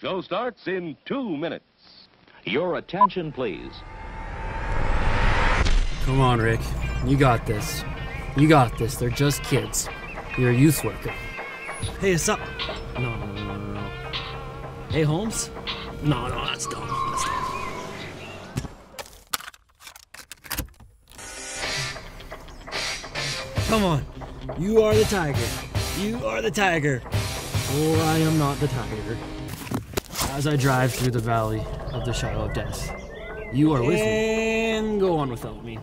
Show starts in 2 minutes. Your attention, please. Come on, Rick. You got this. You got this. They're just kids. You're a youth worker. Hey, what's up? No. Hey, Holmes? No, that's dumb. Come on. You are the tiger. You are the tiger. Or I am not the tiger. As I drive through the valley of the shadow of death, you are with me. And go on without me.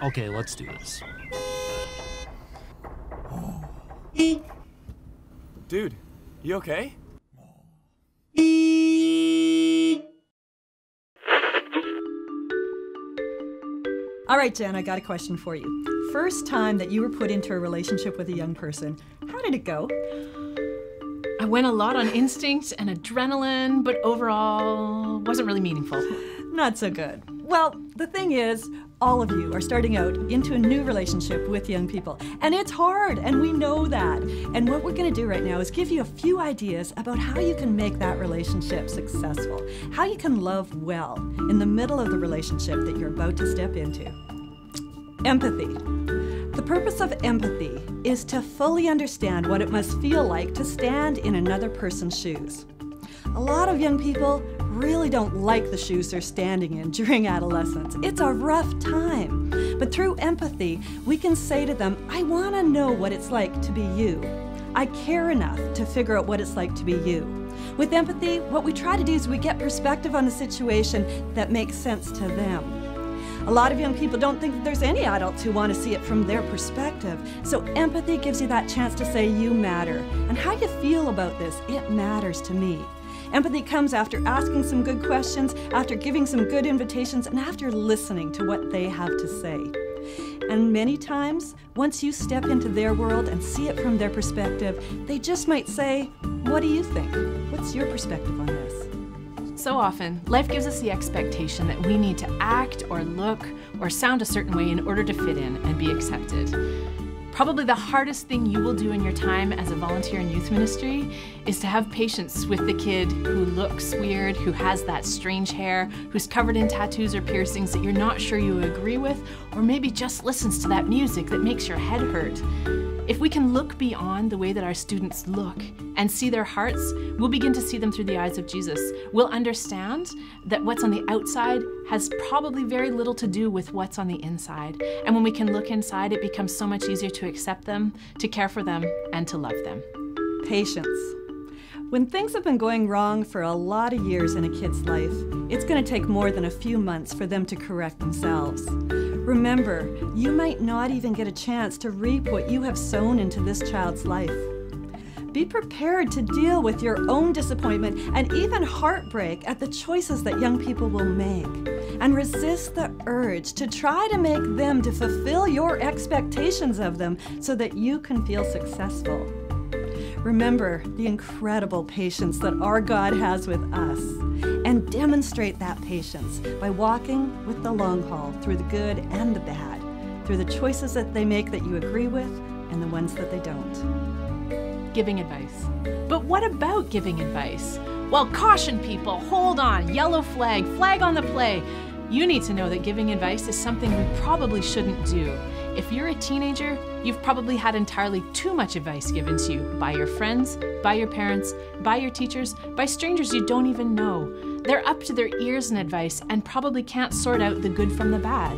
Okay, let's do this. Dude, you okay? All right, Jen, I got a question for you. First time that you were put into a relationship with a young person, how did it go? I went a lot on instinct and adrenaline, but overall wasn't really meaningful. Not so good. Well, the thing is, all of you are starting out into a new relationship with young people. And it's hard, and we know that. And what we're gonna do right now is give you a few ideas about how you can make that relationship successful, how you can love well in the middle of the relationship that you're about to step into. Empathy. The purpose of empathy is to fully understand what it must feel like to stand in another person's shoes. A lot of young people really don't like the shoes they're standing in during adolescence. It's a rough time. But through empathy, we can say to them, I want to know what it's like to be you. I care enough to figure out what it's like to be you. With empathy, what we try to do is we get perspective on the situation that makes sense to them. A lot of young people don't think that there's any adults who want to see it from their perspective. So empathy gives you that chance to say you matter. And how you feel about this, it matters to me. Empathy comes after asking some good questions, after giving some good invitations, and after listening to what they have to say. And many times, once you step into their world and see it from their perspective, they just might say, what do you think? What's your perspective on this? So often, life gives us the expectation that we need to act or look or sound a certain way in order to fit in and be accepted. Probably the hardest thing you will do in your time as a volunteer in youth ministry is to have patience with the kid who looks weird, who has that strange hair, who's covered in tattoos or piercings that you're not sure you agree with, or maybe just listens to that music that makes your head hurt. If we can look beyond the way that our students look and see their hearts, we'll begin to see them through the eyes of Jesus. We'll understand that what's on the outside has probably very little to do with what's on the inside. And when we can look inside, it becomes so much easier to accept them, to care for them, and to love them. Patience. When things have been going wrong for a lot of years in a kid's life, it's going to take more than a few months for them to correct themselves. Remember, you might not even get a chance to reap what you have sown into this child's life. Be prepared to deal with your own disappointment and even heartbreak at the choices that young people will make. And resist the urge to try to make them to fulfill your expectations of them so that you can feel successful. Remember the incredible patience that our God has with us, and demonstrate that patience by walking with the long haul through the good and the bad, through the choices that they make that you agree with and the ones that they don't. Giving advice. But what about giving advice? Well, caution people, hold on, yellow flag, flag on the play. You need to know that giving advice is something we probably shouldn't do. If you're a teenager, you've probably had entirely too much advice given to you by your friends, by your parents, by your teachers, by strangers you don't even know. They're up to their ears in advice and probably can't sort out the good from the bad.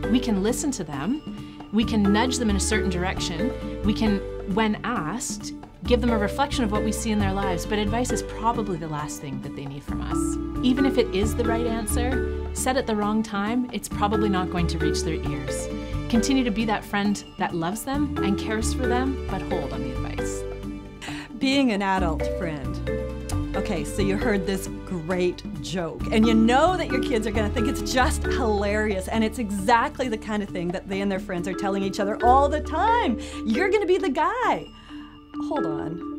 We can listen to them, we can nudge them in a certain direction, we can, when asked, give them a reflection of what we see in their lives, but advice is probably the last thing that they need from us. Even if it is the right answer, said at the wrong time, it's probably not going to reach their ears. Continue to be that friend that loves them and cares for them, but hold on the advice. Being an adult friend. Okay, so you heard this great joke, and you know that your kids are gonna think it's just hilarious, and it's exactly the kind of thing that they and their friends are telling each other all the time. You're gonna be the guy. Hold on.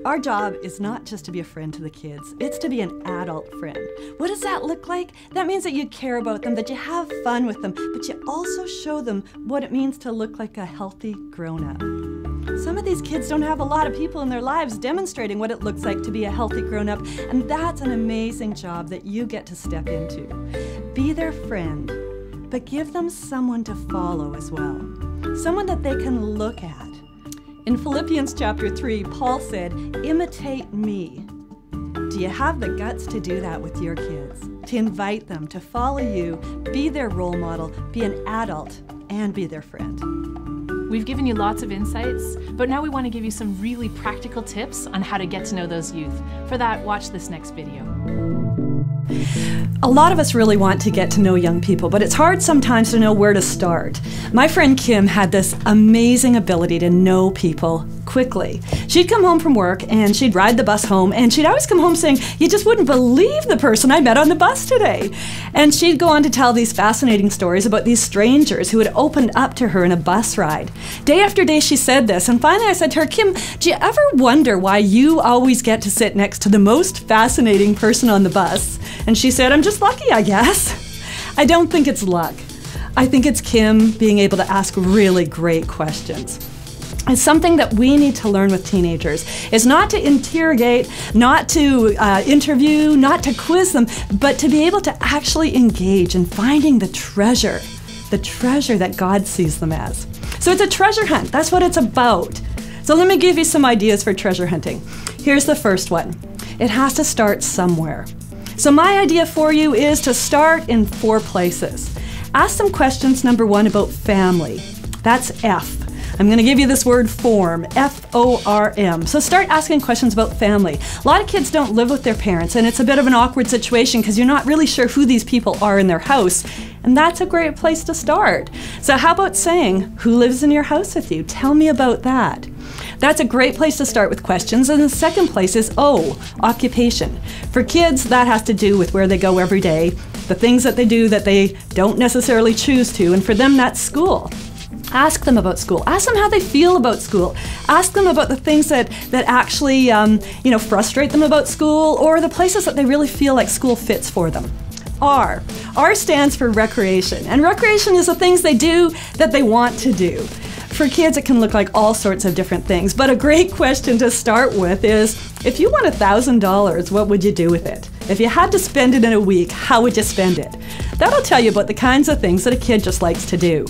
Our job is not just to be a friend to the kids, it's to be an adult friend. What does that look like? That means that you care about them, that you have fun with them, but you also show them what it means to look like a healthy grown-up. Some of these kids don't have a lot of people in their lives demonstrating what it looks like to be a healthy grown-up, and that's an amazing job that you get to step into. Be their friend, but give them someone to follow as well, someone that they can look at. In Philippians chapter 3, Paul said, "Imitate me." Do you have the guts to do that with your kids? To invite them to follow you, be their role model, be an adult, and be their friend? We've given you lots of insights, but now we want to give you some really practical tips on how to get to know those youth. For that, watch this next video. A lot of us really want to get to know young people, but it's hard sometimes to know where to start. My friend Kim had this amazing ability to know people quickly. She'd come home from work and she'd ride the bus home, and she'd always come home saying, "You just wouldn't believe the person I met on the bus today." And she'd go on to tell these fascinating stories about these strangers who had opened up to her in a bus ride. Day after day she said this, and finally I said to her, "Kim, do you ever wonder why you always get to sit next to the most fascinating person on the bus?" And she said, "I'm just lucky, I guess." I don't think it's luck. I think it's Kim being able to ask really great questions. It's something that we need to learn with teenagers, is not to interrogate, not to interview, not to quiz them, but to be able to actually engage in finding the treasure that God sees them as. So it's a treasure hunt. That's what it's about. So let me give you some ideas for treasure hunting. Here's the first one. It has to start somewhere. So my idea for you is to start in 4 places. Ask some questions, number 1, about family. That's F. I'm going to give you this word form, F-O-R-M. So start asking questions about family. A lot of kids don't live with their parents, and it's a bit of an awkward situation because you're not really sure who these people are in their house, and that's a great place to start. So how about saying, "Who lives in your house with you? Tell me about that." That's a great place to start with questions. And the second place is O, occupation. For kids, that has to do with where they go every day, the things that they do that they don't necessarily choose to, and for them that's school. Ask them about school. Ask them how they feel about school. Ask them about the things that actually frustrate them about school, or the places that they really feel like school fits for them. R. R stands for recreation. And recreation is the things they do that they want to do. For kids, it can look like all sorts of different things, but a great question to start with is, if you won $1,000, what would you do with it? If you had to spend it in a week, how would you spend it? That'll tell you about the kinds of things that a kid just likes to do.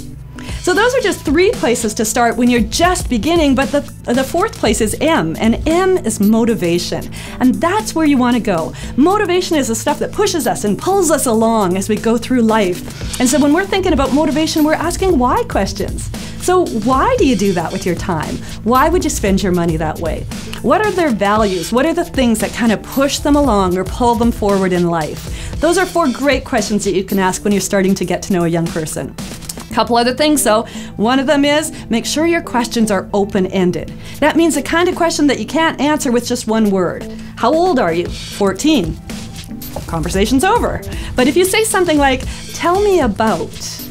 So those are just 3 places to start when you're just beginning, but the 4th place is M, and M is motivation. And that's where you want to go. Motivation is the stuff that pushes us and pulls us along as we go through life. And so when we're thinking about motivation, we're asking why questions. So why do you do that with your time? Why would you spend your money that way? What are their values? What are the things that kind of push them along or pull them forward in life? Those are 4 great questions that you can ask when you're starting to get to know a young person. Couple other things though. One of them is, make sure your questions are open-ended. That means the kind of question that you can't answer with just one word. How old are you? 14. Conversation's over. But if you say something like, "Tell me about,"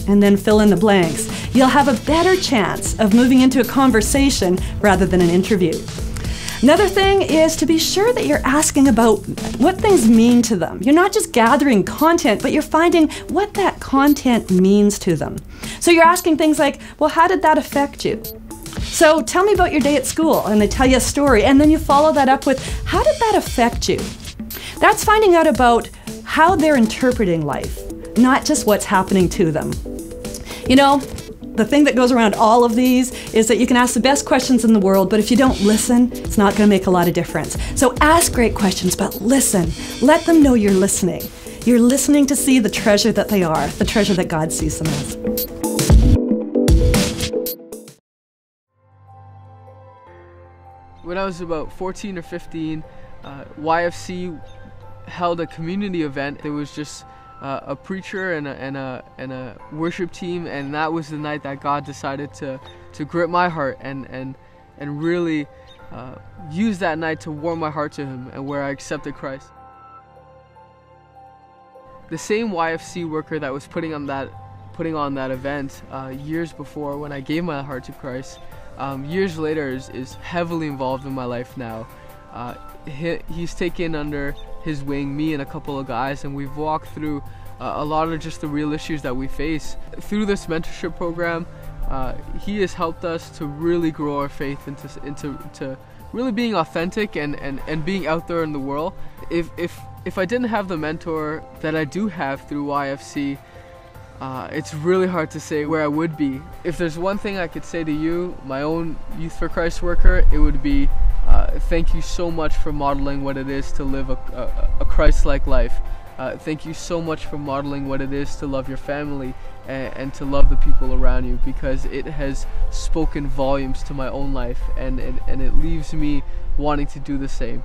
and then fill in the blanks, you'll have a better chance of moving into a conversation rather than an interview. Another thing is to be sure that you're asking about what things mean to them. You're not just gathering content, but you're finding what that content means to them. So you're asking things like, well, how did that affect you? So tell me about your day at school, and they tell you a story, and then you follow that up with, how did that affect you? That's finding out about how they're interpreting life, not just what's happening to them. You know, the thing that goes around all of these is that you can ask the best questions in the world, but if you don't listen, it's not going to make a lot of difference. So ask great questions, but listen. Let them know you're listening. You're listening to see the treasure that they are, the treasure that God sees them as. When I was about 14 or 15, YFC held a community event. There was just a preacher and a worship team, and that was the night that God decided to grip my heart and really use that night to warm my heart to Him, and where I accepted Christ. The same YFC worker that was putting on that event years before, when I gave my heart to Christ, years later is heavily involved in my life now. He's taken under his wing me and a couple of guys, and we've walked through a lot of just the real issues that we face. Through this mentorship program, he has helped us to really grow our faith into really being authentic and being out there in the world. If I didn't have the mentor that I do have through YFC, it's really hard to say where I would be. If there's one thing I could say to you, my own Youth for Christ worker, it would be thank you so much for modeling what it is to live a Christ-like life. Thank you so much for modeling what it is to love your family and to love the people around you, because it has spoken volumes to my own life, and it leaves me wanting to do the same.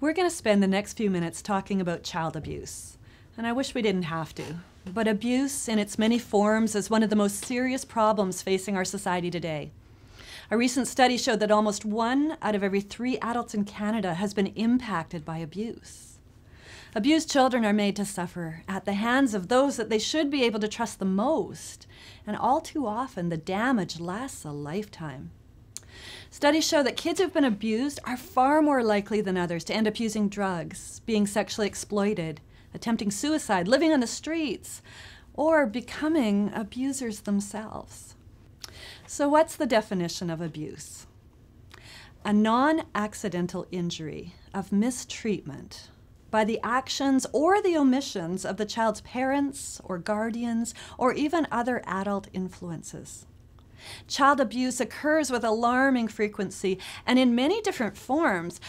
We're going to spend the next few minutes talking about child abuse. And I wish we didn't have to. But abuse in its many forms is one of the most serious problems facing our society today. A recent study showed that almost 1 out of every 3 adults in Canada has been impacted by abuse. Abused children are made to suffer at the hands of those that they should be able to trust the most. And all too often, the damage lasts a lifetime. Studies show that kids who've been abused are far more likely than others to end up using drugs, being sexually exploited, attempting suicide, living on the streets, or becoming abusers themselves. So what's the definition of abuse? A non-accidental injury of mistreatment by the actions or the omissions of the child's parents or guardians or even other adult influences. Child abuse occurs with alarming frequency and in many different forms.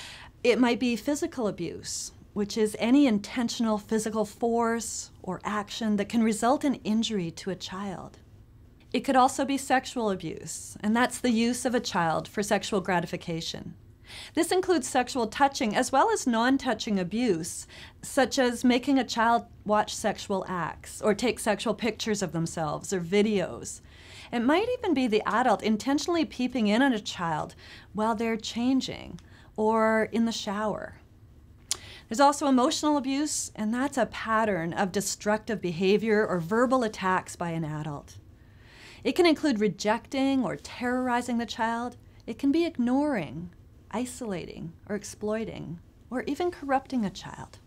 It might be physical abuse, which is any intentional physical force or action that can result in injury to a child. It could also be sexual abuse, and that's the use of a child for sexual gratification. This includes sexual touching as well as non-touching abuse, such as making a child watch sexual acts or take sexual pictures of themselves or videos. It might even be the adult intentionally peeping in on a child while they're changing or in the shower. There's also emotional abuse, and that's a pattern of destructive behavior or verbal attacks by an adult. It can include rejecting or terrorizing the child. It can be ignoring, isolating, or exploiting, or even corrupting a child.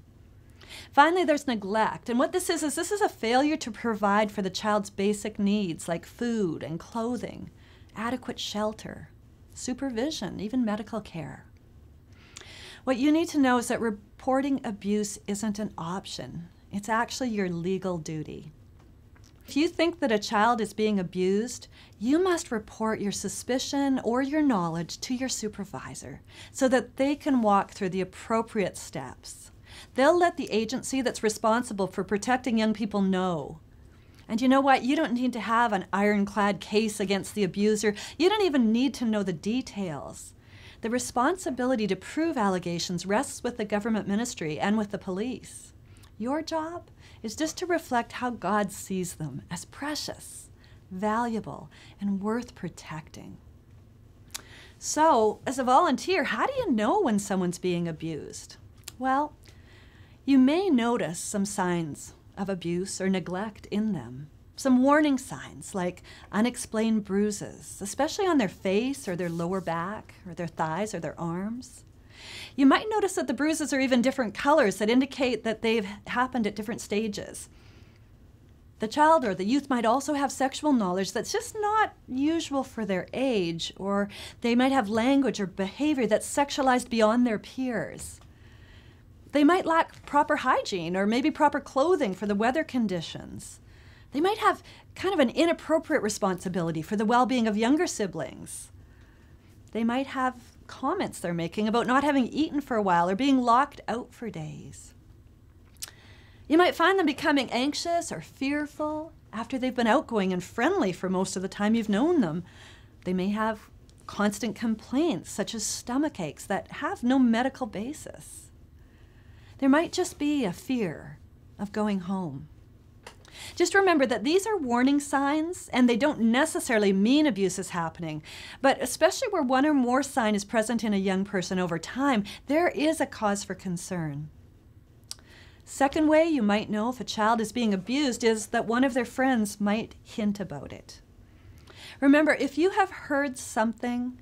Finally, there's neglect, and what this is a failure to provide for the child's basic needs like food and clothing, adequate shelter, supervision, even medical care. What you need to know is that reporting abuse isn't an option. It's actually your legal duty. If you think that a child is being abused, you must report your suspicion or your knowledge to your supervisor so that they can walk through the appropriate steps. They'll let the agency that's responsible for protecting young people know. And you know what? You don't need to have an ironclad case against the abuser. You don't even need to know the details. The responsibility to prove allegations rests with the government ministry and with the police. Your job is just to reflect how God sees them as precious, valuable, and worth protecting. So, as a volunteer, how do you know when someone's being abused? Well, you may notice some signs of abuse or neglect in them. Some warning signs like unexplained bruises, especially on their face or their lower back or their thighs or their arms. You might notice that the bruises are even different colors that indicate that they've happened at different stages. The child or the youth might also have sexual knowledge that's just not usual for their age, or they might have language or behavior that's sexualized beyond their peers. They might lack proper hygiene or maybe proper clothing for the weather conditions. They might have kind of an inappropriate responsibility for the well-being of younger siblings. They might have comments they're making about not having eaten for a while or being locked out for days. You might find them becoming anxious or fearful after they've been outgoing and friendly for most of the time you've known them. They may have constant complaints such as stomach aches that have no medical basis. There might just be a fear of going home. Just remember that these are warning signs, and they don't necessarily mean abuse is happening. But especially where one or more sign is present in a young person over time, there is a cause for concern. Second way you might know if a child is being abused is that one of their friends might hint about it. Remember, if you have heard something,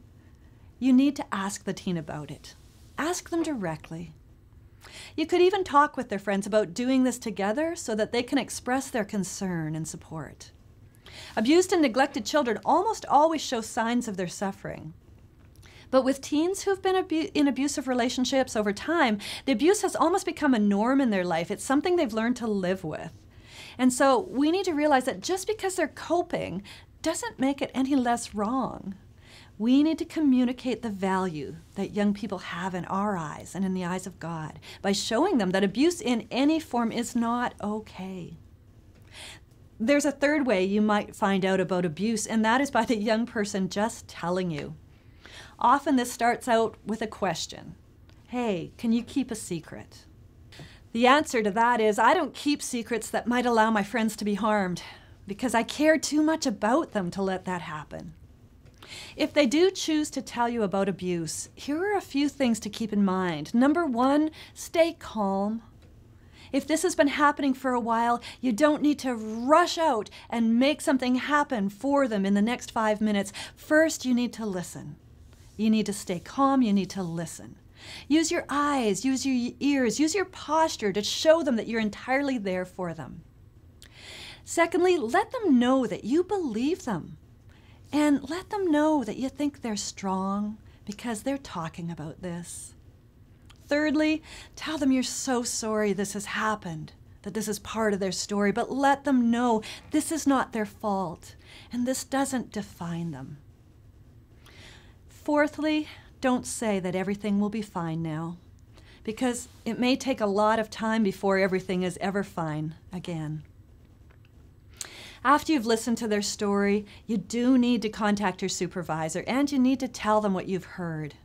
you need to ask the teen about it. Ask them directly. You could even talk with their friends about doing this together so that they can express their concern and support. Abused and neglected children almost always show signs of their suffering. But with teens who've been in abusive relationships over time, the abuse has almost become a norm in their life. It's something they've learned to live with. And so we need to realize that just because they're coping doesn't make it any less wrong. We need to communicate the value that young people have in our eyes and in the eyes of God by showing them that abuse in any form is not okay. There's a third way you might find out about abuse, and that is by the young person just telling you. Often this starts out with a question. Hey, can you keep a secret? The answer to that is, I don't keep secrets that might allow my friends to be harmed because I care too much about them to let that happen. If they do choose to tell you about abuse, here are a few things to keep in mind. Number one, stay calm. If this has been happening for a while, you don't need to rush out and make something happen for them in the next 5 minutes. First, you need to listen. You need to stay calm. You need to listen. Use your eyes, use your ears, use your posture to show them that you're entirely there for them. Secondly, let them know that you believe them. And let them know that you think they're strong because they're talking about this. Thirdly, tell them you're so sorry this has happened, that this is part of their story, but let them know this is not their fault and this doesn't define them. Fourthly, don't say that everything will be fine now, because it may take a lot of time before everything is ever fine again. After you've listened to their story, you do need to contact your supervisor, and you need to tell them what you've heard.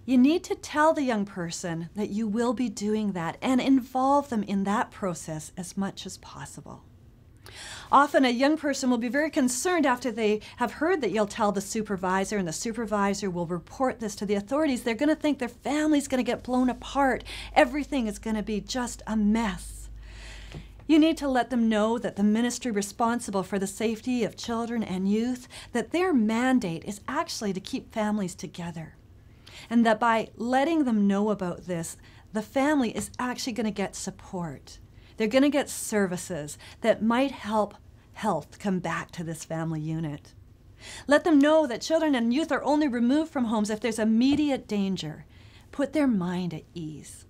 You need to tell the young person that you will be doing that and involve them in that process as much as possible. Often a young person will be very concerned after they have heard that you'll tell the supervisor, and the supervisor will report this to the authorities. They're going to think their family's going to get blown apart. Everything is going to be just a mess. You need to let them know that the ministry responsible for the safety of children and youth, that their mandate is actually to keep families together. And that by letting them know about this, the family is actually going to get support. They're going to get services that might help health come back to this family unit. Let them know that children and youth are only removed from homes if there's immediate danger. Put their mind at ease.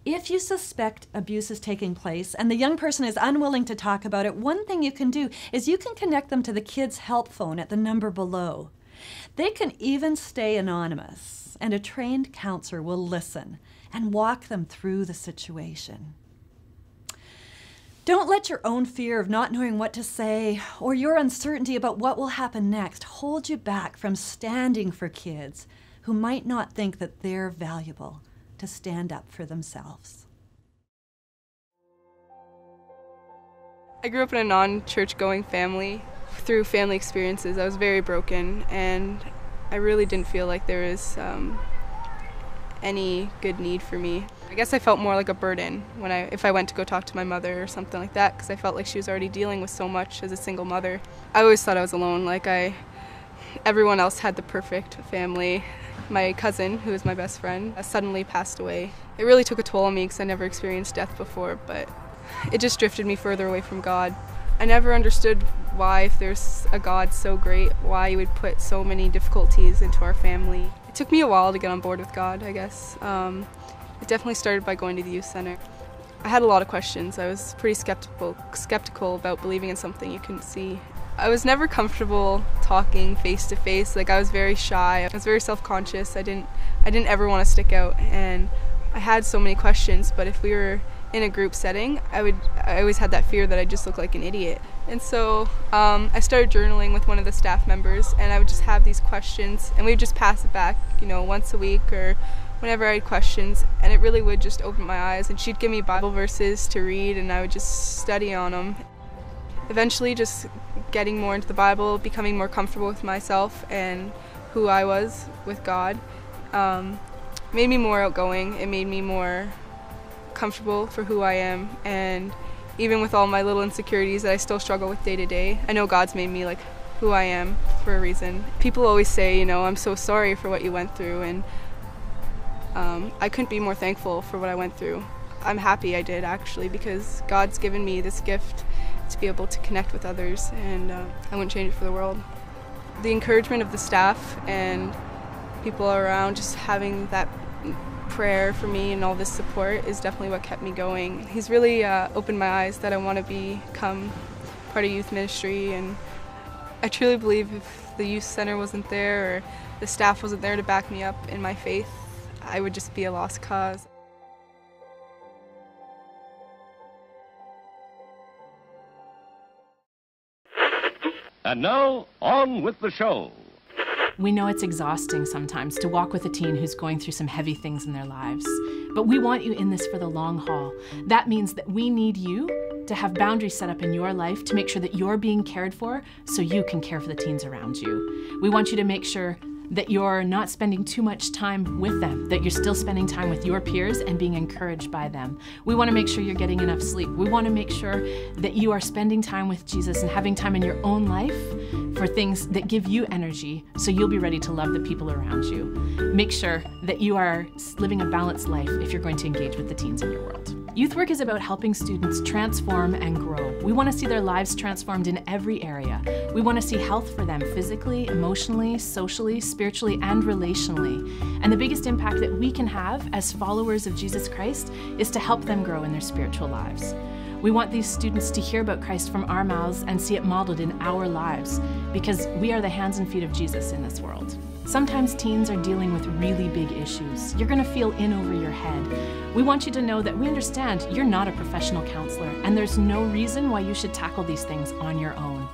If you suspect abuse is taking place and the young person is unwilling to talk about it, one thing you can do is you can connect them to the kids' help phone at the number below. They can even stay anonymous, and a trained counselor will listen and walk them through the situation. Don't let your own fear of not knowing what to say or your uncertainty about what will happen next hold you back from standing for kids who might not think that they're valuable to stand up for themselves. I grew up in a non-church going family. Through family experiences, I was very broken, and I really didn't feel like there was any good need for me. I guess I felt more like a burden if I went to go talk to my mother or something like that, because I felt like she was already dealing with so much as a single mother. I always thought I was alone, everyone else had the perfect family. My cousin, who is my best friend, suddenly passed away. It really took a toll on me because I never experienced death before, but it just drifted me further away from God. I never understood why, if there's a God so great, why he would put so many difficulties into our family. It took me a while to get on board with God, I guess. It definitely started by going to the youth center. I had a lot of questions. I was pretty skeptical about believing in something you couldn't see. I was never comfortable talking face to face. I was very shy. I was very self-conscious. I didn't ever want to stick out, and I had so many questions, but if we were in a group setting, I always had that fear that I'd just look like an idiot. And so I started journaling with one of the staff members, and I would just have these questions, and we'd just pass it back, once a week or whenever I had questions, and it really would just open my eyes. And she'd give me Bible verses to read, and I would just study on them. Eventually, just getting more into the Bible, becoming more comfortable with myself and who I was with God, made me more outgoing. It made me more comfortable for who I am, and even with all my little insecurities that I still struggle with day to day, I know God's made me who I am for a reason. People always say, I'm so sorry for what you went through, and I couldn't be more thankful for what I went through. I'm happy I did, actually, because God's given me this gift to be able to connect with others, and I wouldn't change it for the world. The encouragement of the staff and people around, just having that prayer for me and all this support is definitely what kept me going. He's really opened my eyes that I want to become part of youth ministry, and I truly believe if the youth center wasn't there or the staff wasn't there to back me up in my faith, I would just be a lost cause. And now, on with the show. We know it's exhausting sometimes to walk with a teen who's going through some heavy things in their lives, but we want you in this for the long haul. That means that we need you to have boundaries set up in your life to make sure that you're being cared for so you can care for the teens around you. We want you to make sure that you're not spending too much time with them, that you're still spending time with your peers and being encouraged by them. We want to make sure you're getting enough sleep. We want to make sure that you are spending time with Jesus and having time in your own life for things that give you energy so you'll be ready to love the people around you. Make sure that you are living a balanced life if you're going to engage with the teens in your world. Youth work is about helping students transform and grow. We want to see their lives transformed in every area. We want to see health for them physically, emotionally, socially, spiritually, and relationally. And the biggest impact that we can have as followers of Jesus Christ is to help them grow in their spiritual lives. We want these students to hear about Christ from our mouths and see it modeled in our lives, because we are the hands and feet of Jesus in this world. Sometimes teens are dealing with really big issues. You're gonna feel in over your head. We want you to know that we understand you're not a professional counselor, and there's no reason why you should tackle these things on your own.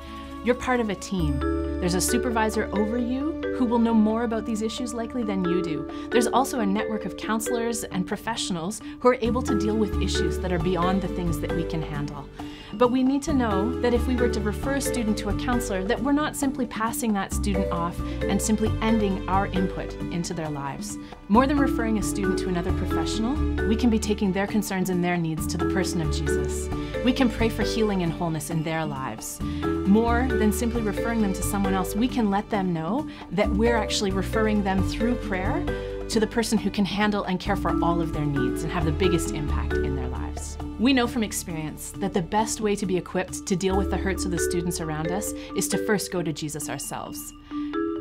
You're part of a team. There's a supervisor over you who will know more about these issues likely than you do. There's also a network of counselors and professionals who are able to deal with issues that are beyond the things that we can handle. But we need to know that if we were to refer a student to a counselor, that we're not simply passing that student off and simply ending our input into their lives. More than referring a student to another professional, we can be taking their concerns and their needs to the person of Jesus. We can pray for healing and wholeness in their lives. More than simply referring them to someone else, we can let them know that we're actually referring them through prayer to the person who can handle and care for all of their needs and have the biggest impact in their lives. We know from experience that the best way to be equipped to deal with the hurts of the students around us is to first go to Jesus ourselves.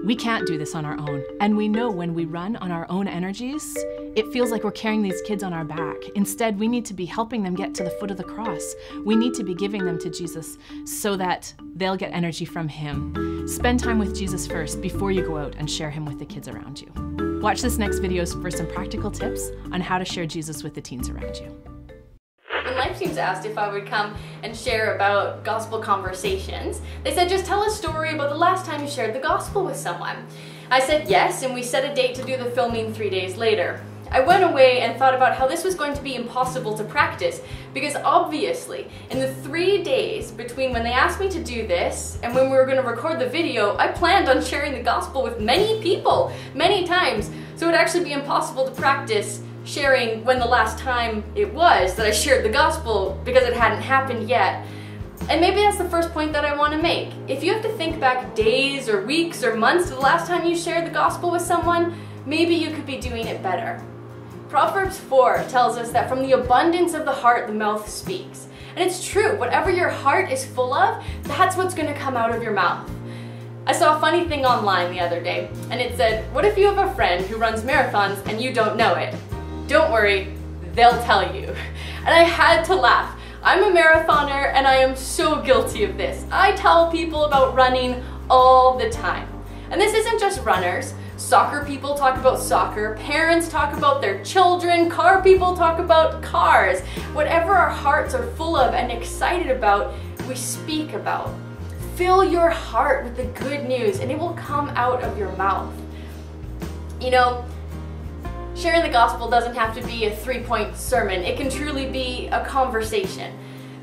We can't do this on our own, and we know when we run on our own energies, it feels like we're carrying these kids on our back. Instead, we need to be helping them get to the foot of the cross. We need to be giving them to Jesus so that they'll get energy from Him. Spend time with Jesus first before you go out and share Him with the kids around you. Watch this next video for some practical tips on how to share Jesus with the teens around you. When Life Teams asked if I would come and share about gospel conversations, they said, just tell a story about the last time you shared the gospel with someone. I said yes, and we set a date to do the filming 3 days later. I went away and thought about how this was going to be impossible to practice, because obviously, in the 3 days between when they asked me to do this and when we were going to record the video, I planned on sharing the gospel with many people, many times, so it would actually be impossible to practice sharing when the last time it was that I shared the gospel, because it hadn't happened yet. And maybe that's the first point that I want to make. If you have to think back days or weeks or months to the last time you shared the gospel with someone, maybe you could be doing it better. Proverbs 4 tells us that from the abundance of the heart the mouth speaks. And it's true, whatever your heart is full of, that's what's going to come out of your mouth. I saw a funny thing online the other day, and it said, what if you have a friend who runs marathons and you don't know it? Don't worry, they'll tell you. And I had to laugh. I'm a marathoner and I am so guilty of this. I tell people about running all the time. And this isn't just runners. Soccer people talk about soccer, parents talk about their children, car people talk about cars. Whatever our hearts are full of and excited about, we speak about. Fill your heart with the good news and it will come out of your mouth. You know, sharing the gospel doesn't have to be a 3-point sermon. It can truly be a conversation.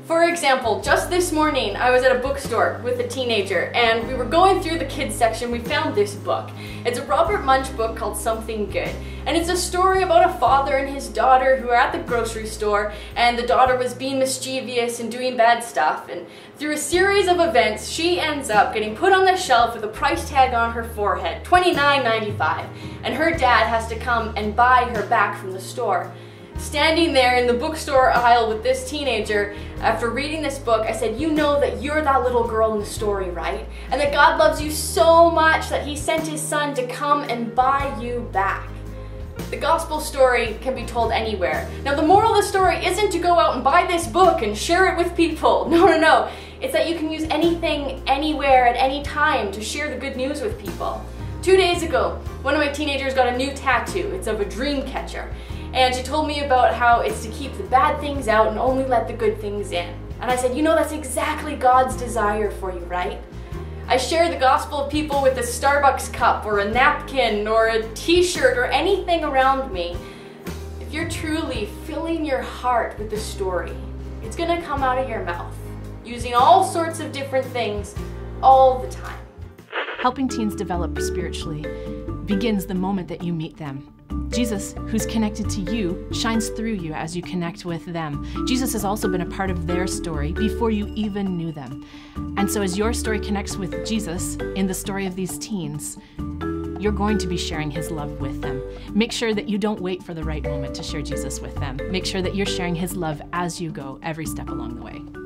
For example, just this morning I was at a bookstore with a teenager and we were going through the kids section. We found this book. It's a Robert Munsch book called Something Good. And it's a story about a father and his daughter who are at the grocery store, and the daughter was being mischievous and doing bad stuff. And through a series of events, she ends up getting put on the shelf with a price tag on her forehead, $29.95. And her dad has to come and buy her back from the store. Standing there in the bookstore aisle with this teenager, after reading this book, I said, you know that you're that little girl in the story, right? And that God loves you so much that He sent His Son to come and buy you back. The gospel story can be told anywhere. Now, the moral of the story isn't to go out and buy this book and share it with people. No. It's that you can use anything, anywhere, at any time to share the good news with people. 2 days ago, one of my teenagers got a new tattoo. It's of a dream catcher. And she told me about how it's to keep the bad things out and only let the good things in. And I said, you know, that's exactly God's desire for you, right? I share the gospel of people with a Starbucks cup or a napkin or a t-shirt or anything around me. If you're truly filling your heart with the story, it's gonna come out of your mouth, using all sorts of different things all the time. Helping teens develop spiritually begins the moment that you meet them. Jesus, who's connected to you, shines through you as you connect with them. Jesus has also been a part of their story before you even knew them. And so as your story connects with Jesus in the story of these teens, you're going to be sharing His love with them. Make sure that you don't wait for the right moment to share Jesus with them. Make sure that you're sharing His love as you go, every step along the way.